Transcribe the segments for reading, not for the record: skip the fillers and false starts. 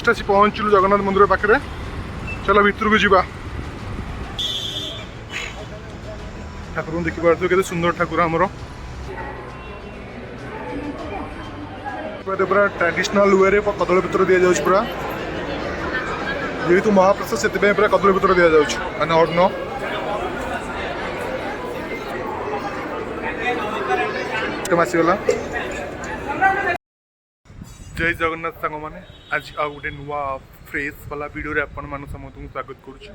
Just आसी पहुँचलु जगन्नाथ मंदिर पाखे। चलो भितर को जीवा। ठाकुर देखी पार्थ के सुंदर ठाकुर आमर पूरा ट्रेडिशनल वे कदली पत्र दि जाऊँ पूरा जेहेतु महाप्रसाद से पूरा कदली पत्र दि जाऊँ मैंने अन्न आसीगला। जय जगन्नाथ सांग मैंने आज आ गोटे नुआ फ्रेश वाला वीडियो आपण मान समस्त स्वागत करुच्ची।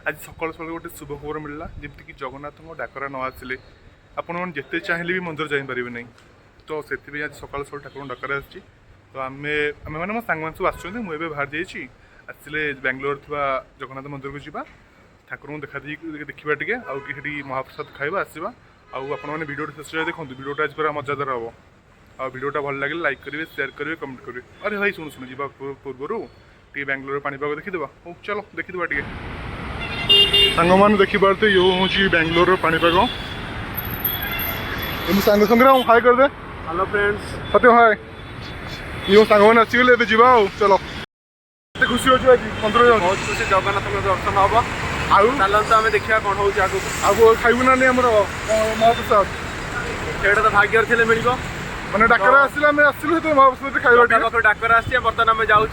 आज सकाल सकाल गोटे शुभ खबर मिलला जमीक जगन्नाथ डाकरा न आसिले आपण मैंने जिते चाहिए भी मंदिर जापर ना तो से आज सकाल सकाल ठाकुर डाकरा आसी तो आम मैंने मो सांग सब आसुँच मुझे बाहर जाइए आसले बेंगलोर थी जगन्नाथ मंदिर को जीवा ठाकुर देखा देखा टे आठी महाप्रसाद खाଇବା आसवा आपने वीडियो शेष देखो वीडियोटा आज पूरा मजादार हम आ वीडियोटा भल लगे लाइक करेंगे शेयर करेंगे कमेंट करेंगे। अरे भाई शुणु शुणु जा पूर्वर टे बेंगलोर पाणीपाग देखीदे हो चलो देखीदे टे सांग मैंने देखिपारे ये हूँ बेंगलोर पाणीपाग सांग संग्राम हाय कर दे। हेलो फ्रेंड्स सत्य हाय ये सांग मैंने आसीगले जा चलो खुशी हो मंदिर बहुत खुशी जगन्नाथ दर्शन हम चलते आम देखा कौन हो आगो खाइबू ना नहीं महाप्रसाद सेटा तो भाग्य थे मिल मैंने डाकरा आसिला आम आसिलु तो महाप्रसाद खाइबा डाकर आसी बर्तमान आम जाऊँ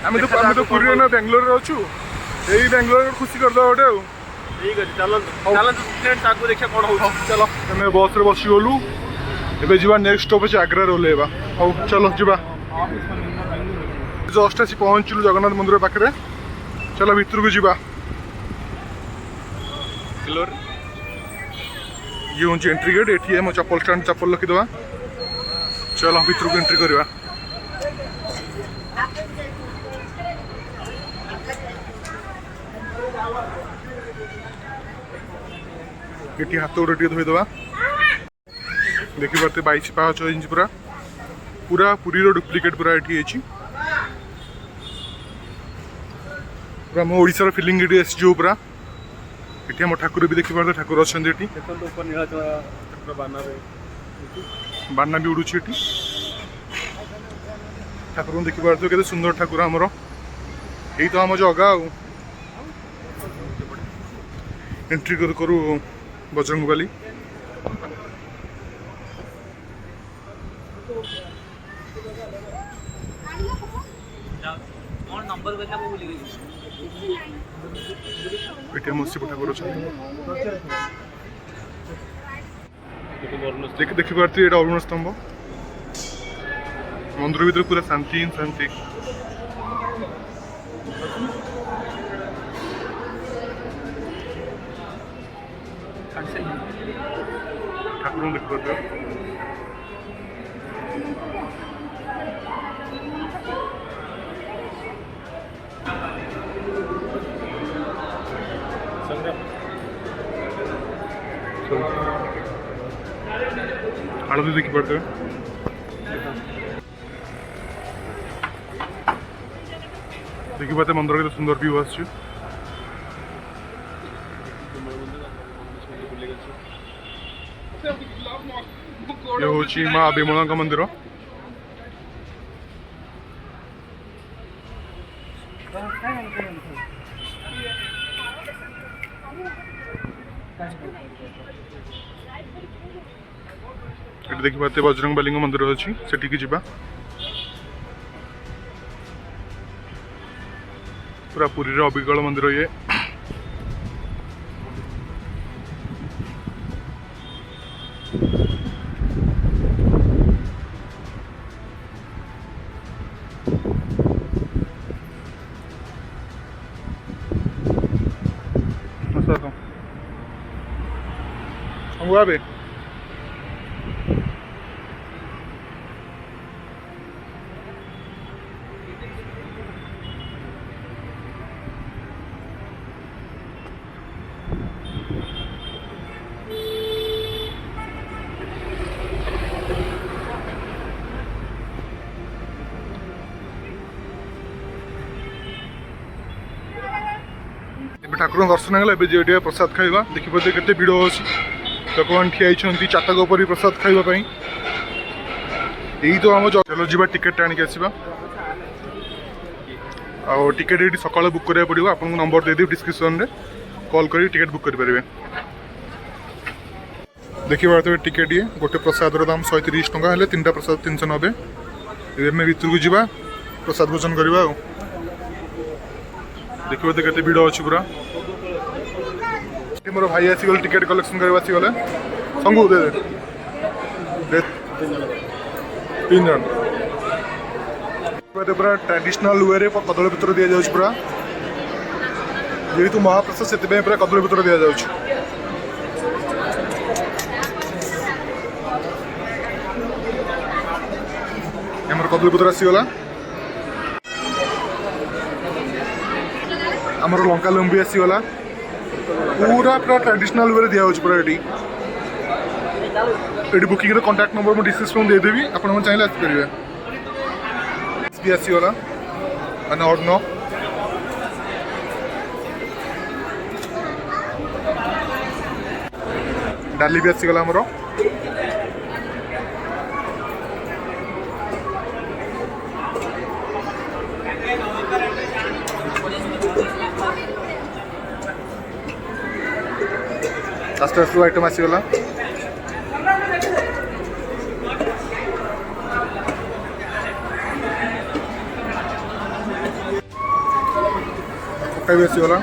आम तो पूरी ना बेंगलोर अच्छु यही बेंगलोर खुशी करदे गोटे ठीक अच्छे चलते चलते फ्रेंड्स आगे देखा कौन हो चलो आम बस रे बसी गलु एबे जीवा नेक्स्ट स्टॉप है आग्रा ओल्हेबा हो चलो जीवा जस्ट आसी पहुँचलु जगन्नाथ मंदिर पाखे। चलो भितर को जीवा। ये हूँ एंट्री गेट ये मो चप्पल स्टैंड चप्पल रखीदे चलो भितर को एंट्री करवा। ये हाथ गोटे टे धोईदे देखिए 22 पाँच इंच पूरा पूरा पुरी डुप्लिकेट पूरा ये पूरा मो ओडिशार फिलिंग ये आसो पूरा ये आम ठाकुर भी देखिए ठाकुर अच्छा बाना भी उड़ू ठाकुर देखिए के सुंदर ठाकुर आमर यही तो आम जगह एंट्री करू बजरंगबली ठाकुर देखिए ये अरुण स्तंभ मंदिर भीतर पूरा शांति शांति ठाकुर देखिए आरती देखिए देखिए मंदिर के सुंदर व्यू आस ये हूँ माँ विमला मंदिर देखिए बजरंगबली मंदिर अच्छी से जा पूरा पुरी अविकल मंदिर ये हुआ बे ठाकुर दर्शन है प्रसाद खाइबा देखिए केते भिड़ अच्छी लोक मैंने ठिया चाटक पर प्रसाद खावाई यही तो आम चलो जी टिकेट आनिक आसवा ଆଉ ଟିକେଟ୍ ଏଠି ସକାଳେ ବୁକ୍ କରିବାକୁ ପଡ଼ିବ ଆପଣଙ୍କୁ ନମ୍ବର ଦେଇଦେବି ଡିସ୍କ୍ରିପ୍ସନ୍ରେ କଲ୍ କରି ଟିକେଟ୍ ବୁକ୍ କରିପାରିବେ ଦେଖିପାରୁଥିବେ ଟିକେଟ୍ ଇଏ ଗୋଟେ ପ୍ରସାଦର ଦାମ 130 ଟଙ୍କା ହେଲେ ତିନିଟା ପ୍ରସାଦ 390 ଏବେ ଆମେ ଭିତରକୁ ଯିବା ପ୍ରସାଦ ଭୋଜନ କରିବା ଆଉ ଦେଖିପାରୁଥିବେ କେତେ ଭିଡ଼ ଅଛି ପୁରା ମୋର ଭାଇ ଆସିଗଲେ ଟିକେଟ୍ କଲେକ୍ସନ୍ କରିବା ଆସିଗଲେ ସଙ୍ଗୁ ଦେ 3 ଜଣ पूरा ट्रेडिशनल वे कदली पत्र दि जाऊँ पूरा जेहेतु महाप्रसाद से पूरा कदली पत्र दि जाऊँ आमर कदली पत्र आसीगला आमर लंका लंबी आसीगला पूरा पूरा ट्रेडिशनल वे दि जाऊँ पूरा ये बुकिंग कॉन्टैक्ट नंबर मुझे डिस्क्रिप्शन देदेवी आप चाहिए आसपारे भी आसीगला मैंने अर्ण डाली भी आसीगला आमर आस्ते आस्ते आइटम आसीगला भी आसीगला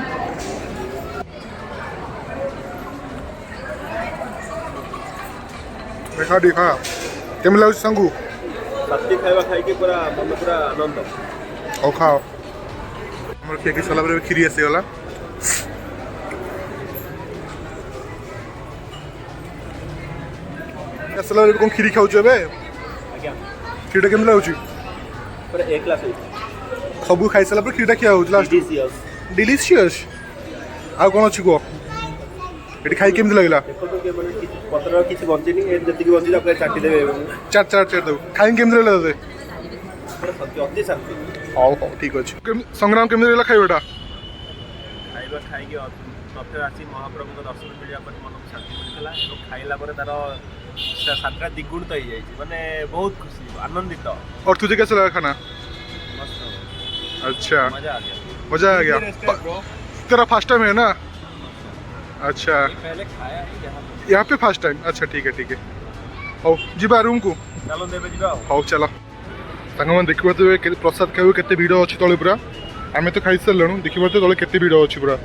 देखा देखा केम लगे सांगू सात्विक खाଇବା खाइके पूरा मन पूरा आनंद और खाओ हमर के सला पर खीरी आसीगला असला कौन खीरी खाऊ छबे आज्ञा खीरटा केम लागुची पूरा एक क्लास सबू खाई सारा पर खीरटा खिया हो लास्ट डिलीशियस आ कौन अच्छी कह ये खाई केमती लगला पत्र किसी बंचनी जति बंचिला पूरा चाटी देबे चार चार चार दो खाई केमती लगला तते अति शांति हां हां ठीक अछि संग्राम केमती लगला खाइबेटा खाइबा खाइके तथे राशि महाप्रभु को दर्शन मिलिया पर मन को शांति मिलला एवं खाइला पर तार सातटा द्विगुणित हो जाई माने बहुत खुशी आनंदित और तुझे कैसा लगा खाना मस्त अच्छा मजा आ गया मजा आ गया तेरा फर्स्ट टाइम है ना अच्छा पहले खाया यहाँ पे फर्स्ट टाइम अच्छा ठीक है हौ जीवा रूम को चलो देबे जीवा हौ चलो सांगमान देखिपारे प्रसाद खाइबे केते भिड़ अच्छी तले पूरा आम तो खाई सारे देखिपारे तले केते भिड़ अच्छी पूरा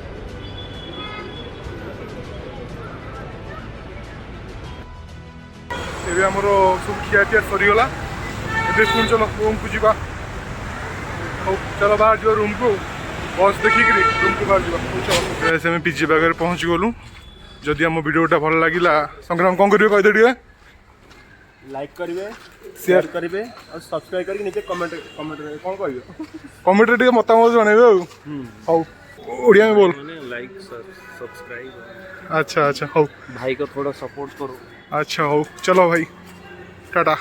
एबे हमर सब खिया पिया सरीगला एबे पुणी चलो रूम को जीवा हौ चलो बाहर जीवा रूम को बस देखिक रूम को बाहर जीवा चलो ऐसे आम पिज्जी बागर पहुँच गलु जदि आम वीडियोटा भल लगिला संग्राम कौन करेंगे कहदे टे लाइक करिवे शेयर करिवे और सब्सक्राइब करके नीचे कमेंट कौन कहियो कमेंट रे मतामत जनइबे हौ ओडिया में बोल लाइक सब्सक्राइब अच्छा अच्छा हौ भाई को थोड़ा सपोर्ट करो अच्छा हौ चलो भाई टाटा।